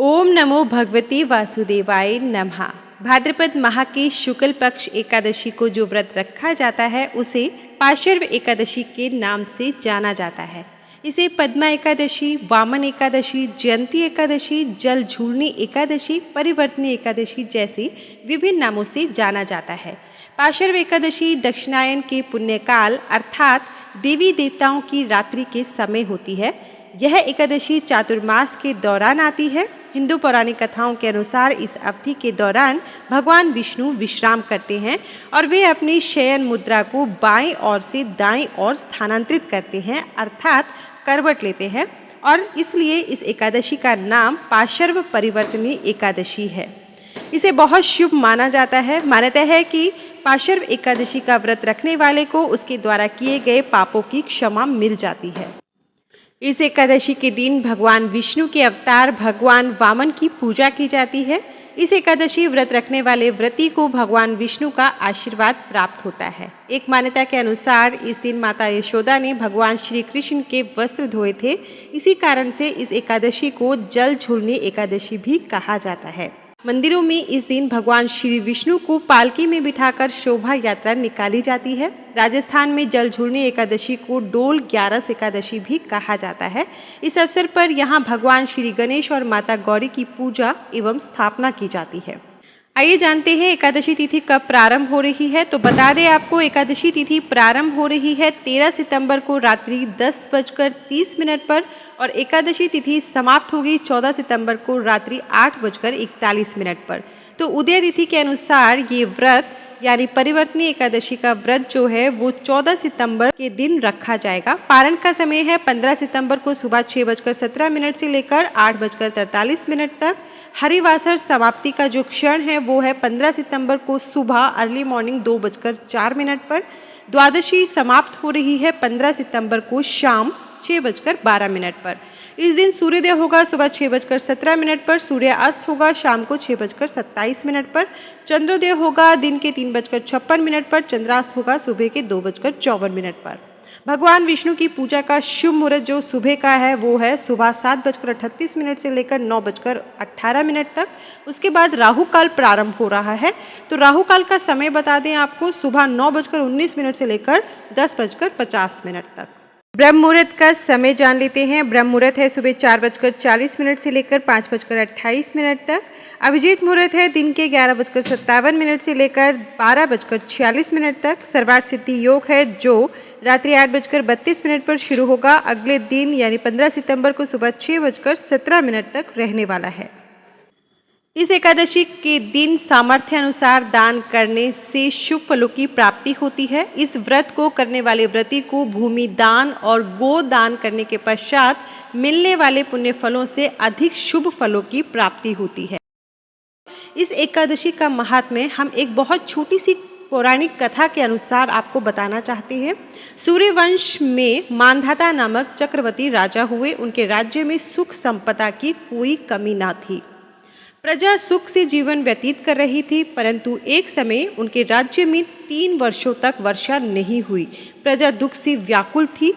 ओम नमो भगवते वासुदेवाय नमः। भाद्रपद माह की शुक्ल पक्ष एकादशी को जो व्रत रखा जाता है उसे पाशर्व एकादशी के नाम से जाना जाता है। इसे पद्मा एकादशी, वामन एकादशी, जयंती एकादशी, जल झूलनी एकादशी, परिवर्तनी एकादशी जैसे विभिन्न नामों से जाना जाता है। पाशर्व एकादशी दक्षिणायन के पुण्यकाल अर्थात देवी देवताओं की रात्रि के समय होती है। यह एकादशी चातुर्मास के दौरान आती है। हिंदू पौराणिक कथाओं के अनुसार इस अवधि के दौरान भगवान विष्णु विश्राम करते हैं और वे अपनी शयन मुद्रा को बाएं ओर से दाएं ओर स्थानांतरित करते हैं अर्थात करवट लेते हैं और इसलिए इस एकादशी का नाम पाशर्व परिवर्तनी एकादशी है। इसे बहुत शुभ माना जाता है। मान्यता है कि पाशर्व एकादशी का व्रत रखने वाले को उसके द्वारा किए गए पापों की क्षमा मिल जाती है। इस एकादशी के दिन भगवान विष्णु के अवतार भगवान वामन की पूजा की जाती है। इस एकादशी व्रत रखने वाले व्रती को भगवान विष्णु का आशीर्वाद प्राप्त होता है। एक मान्यता के अनुसार इस दिन माता यशोदा ने भगवान श्री कृष्ण के वस्त्र धोए थे। इसी कारण से इस एकादशी को जल झूलनी एकादशी भी कहा जाता है। मंदिरों में इस दिन भगवान श्री विष्णु को पालकी में बिठाकर शोभा यात्रा निकाली जाती है। राजस्थान में जल झूलनी एकादशी को डोल ग्यारस एकादशी भी कहा जाता है। इस अवसर पर यहाँ भगवान श्री गणेश और माता गौरी की पूजा एवं स्थापना की जाती है। आइए जानते हैं एकादशी तिथि कब प्रारंभ हो रही है। तो बता दें आपको, एकादशी तिथि प्रारंभ हो रही है 13 सितंबर को रात्रि 10:30 पर और एकादशी तिथि समाप्त होगी 14 सितंबर को रात्रि 8:41 पर। तो उदय तिथि के अनुसार ये व्रत यानी परिवर्तनी एकादशी का व्रत जो है वो 14 सितंबर के दिन रखा जाएगा। पारण का समय है 15 सितंबर को सुबह 6:17 से लेकर 8:43 तक। हरिवासर समाप्ति का जो क्षण है वो है 15 सितंबर को सुबह अर्ली मॉर्निंग 2:04 पर। द्वादशी समाप्त हो रही है 15 सितंबर को शाम 6:12 पर। इस दिन सूर्योदय होगा सुबह 6:17 पर, सूर्य अस्त होगा शाम को 6:27 पर, चंद्रोदय होगा दिन के 3:56 पर, चंद्रास्त होगा सुबह के 2:54 पर। भगवान विष्णु की पूजा का शुभ मुहूर्त जो सुबह का है वो है सुबह 7:38 से लेकर 9:18 तक। उसके बाद राहु काल प्रारंभ हो रहा है। तो राहु काल का समय बता दें आपको, सुबह 9:19 से लेकर 10:50 तक। ब्रह्म मुहूर्त का समय जान लेते हैं। ब्रह्म मुहूर्त है सुबह 4:40 से लेकर 5:28 तक। अभिजीत मुहूर्त है दिन के 11:57 से लेकर 12:46 तक। सर्वार्थ सिद्धि योग है जो रात्रि 8:32 पर शुरू होगा। अगले दिन यानी 15 सितंबर को सुबह 6:17 तक रहने वाला है। इस एकादशी के दिन सामर्थ्य अनुसार दान करने से शुभ फलों की प्राप्ति होती है। इस व्रत को करने वाले व्रती को भूमि दान और गो दान करने के पश्चात मिलने वाले पुण्य फलों से अधिक शुभ फलों की प्राप्ति होती है। इस एकादशी का महात्म्य हम एक बहुत छोटी सी पौराणिक कथा के अनुसार आपको बताना चाहते हैं। सूर्यवंश में मानधाता नामक चक्रवर्ती राजा हुए। उनके राज्य में सुख संपदा की कोई कमी ना थी। प्रजा सुख से जीवन व्यतीत कर रही थी, परंतु एक समय उनके राज्य में 3 वर्षों तक वर्षा नहीं हुई। प्रजा दुख से व्याकुल थी।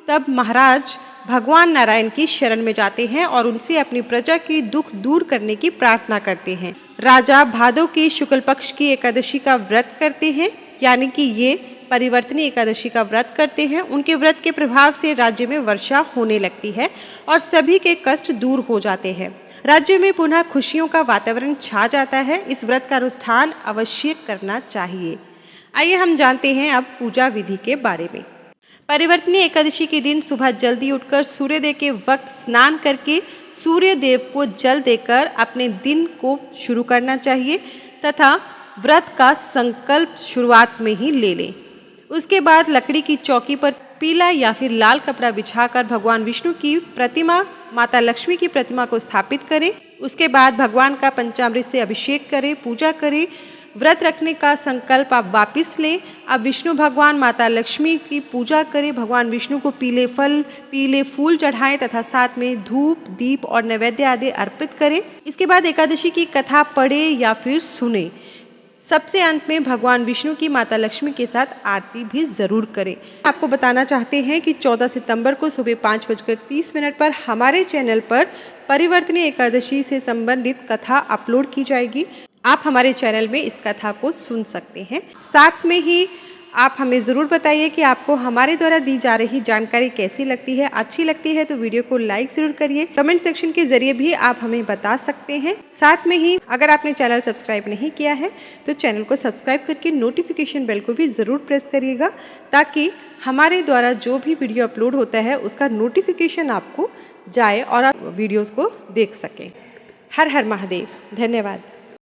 तब महाराज भगवान नारायण की शरण में जाते हैं और उनसे अपनी प्रजा के दुख दूर करने की प्रार्थना करते हैं। राजा भादव के शुक्ल पक्ष की एकादशी का व्रत करते हैं, यानी कि ये परिवर्तनी एकादशी का व्रत करते हैं। उनके व्रत के प्रभाव से राज्य में वर्षा होने लगती है और सभी के कष्ट दूर हो जाते हैं। राज्य में पुनः खुशियों का वातावरण छा जाता है। इस व्रत का अनुष्ठान अवश्य करना चाहिए। आइए हम जानते हैं अब पूजा विधि के बारे में। परिवर्तनी एकादशी के दिन सुबह जल्दी उठकर सूर्योदय के वक्त स्नान करके सूर्य देव को जल देकर अपने दिन को शुरू करना चाहिए तथा व्रत का संकल्प शुरुआत में ही ले लें। उसके बाद लकड़ी की चौकी पर पीला या फिर लाल कपड़ा बिछाकर भगवान विष्णु की प्रतिमा, माता लक्ष्मी की प्रतिमा को स्थापित करें। उसके बाद भगवान का पंचामृत से अभिषेक करें, पूजा करें। व्रत रखने का संकल्प आप वापिस लें। अब विष्णु भगवान माता लक्ष्मी की पूजा करें। भगवान विष्णु को पीले फल, पीले फूल चढ़ाएं तथा साथ में धूप, दीप और नैवेद्य आदि अर्पित करें। इसके बाद एकादशी की कथा पढ़े या फिर सुने। सबसे अंत में भगवान विष्णु की माता लक्ष्मी के साथ आरती भी ज़रूर करें। आपको बताना चाहते हैं कि 14 सितंबर को सुबह 5:30 पर हमारे चैनल पर परिवर्तनी एकादशी से संबंधित कथा अपलोड की जाएगी। आप हमारे चैनल में इस कथा को सुन सकते हैं। साथ में ही आप हमें ज़रूर बताइए कि आपको हमारे द्वारा दी जा रही जानकारी कैसी लगती है। अच्छी लगती है तो वीडियो को लाइक ज़रूर करिए। कमेंट सेक्शन के ज़रिए भी आप हमें बता सकते हैं। साथ में ही अगर आपने चैनल सब्सक्राइब नहीं किया है तो चैनल को सब्सक्राइब करके नोटिफिकेशन बेल को भी ज़रूर प्रेस करिएगा, ताकि हमारे द्वारा जो भी वीडियो अपलोड होता है उसका नोटिफिकेशन आपको जाए और आप वीडियोज़ को देख सकें। हर हर महादेव। धन्यवाद।